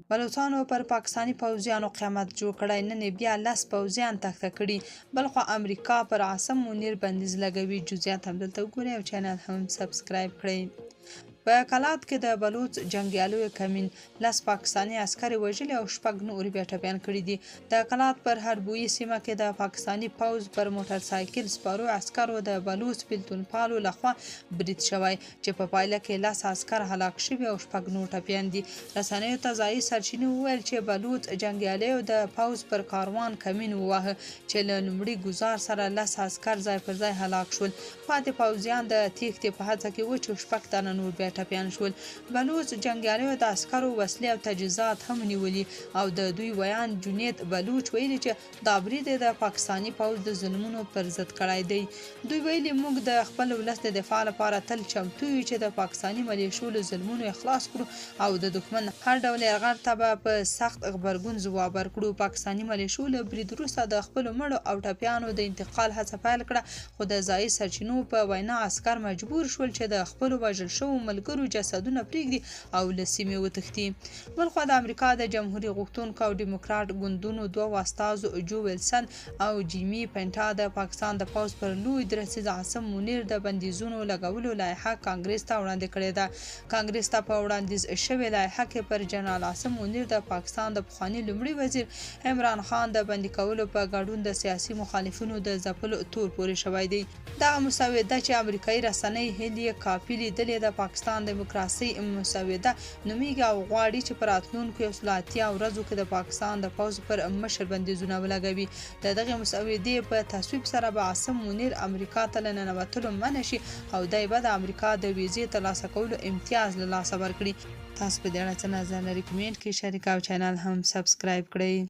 بلوچستانو پر پاکستاني پوځیانو قیامت جوړ کړی. نن بیا 10 پوځیان تخته کړي. بلخو امریکا پر عاصم منیر بندیز لګوي. جزئیات هم دلته وګورئ او چینل هم سبسکرایب کړئ. په کلات کې د بلوچ جنگیالیو کمین 10 پاکستاني عسکر وژلي او 6 نور بیا ټپیان کړي دي. د کلات پر هربویي سیمه کې د پاکستاني پوځ پر موټر سایکل سپارو عسکرو د بلوچ پلتونپالو لخوا برید شوی چې په پایله کې 10 عسکر هلاک شوي او 6 نور ټپیان دي. رسنیو ته ځایي سرچینې وویل چې بلوچ جنگیالیو د پوځ پر کاروان کمین وواهه چې له لومړي ګزار سره 10 عسکر ځای پر ځای هلاک شول. پاتې پوځیان د تېښتې په هڅه کې و چې 6 تنه نور بیا ټپیان شول. بلوچ جنگیالیو د عسکرو وسلې او تجهیزات هم نیولي او د دوی ویان جنید بلوچ ویلي چې دا برید د پاکستاني پوځ د ظلمونو پر ضد کړی دی. دوی ویلي موږ د خپل ولس د دفاع لپاره تل چمتو یو چې د پاکستاني ملیشو له ظلمونو خلاص کړو او د دښمن هر ډول یرغل ته به په سخت غبرګون ځواب ورکړو. پاکستاني ملیشو له برید وروسته د خپلو مړو او ټپیانو د انتقال هڅه پیل کړه خو د ځایي سرچینو په وینا عسکر مجبور شول چې د خپلو وژل شوو ملګرو جسدونه پرېږدي او له سیمې وتښتي. بلخوا د امریکا د جمهوریت غوښتونکو او ډیموکراټ ګوندونو دوه استازو جو ویلسن او جیمي پینټا د پاکستان د پوځ پر لوی درسیز عاصم منیر د بندیزونو لګولو لایحه کانګرس ته وړاندې کړې ده. کانګرس ته په وړاندیز شوې لایحه کې پر جنرال عاصم منیر د پاکستان د پخواني لومړي وزیر عمران خان د بندي کولو په ګډون د سیاسي مخالفینو د ځپلو تور پورې شوی دی. دغه مسوده چې امریکایي رسنۍ هیلي کاپي لیدلې د پاکستان دیموکراسي مسوده نومیږي او غواړي چې په راتلونکو 180 ورځو کې د پاکستان د پوځ پر مشر بندیزونه ولګوي. د دغه مسودې په تصویب سره به عاصم منیر امریکا ته له ننوتلو منع شي او دی به د امریکا د ویزې ترلاسه کولو امتیاز له لاسه ورکړي. تاسو په دې اړه څه نظر لرئ؟ کمنټ کې شریک او چینل هم سبسکرایب کړئ.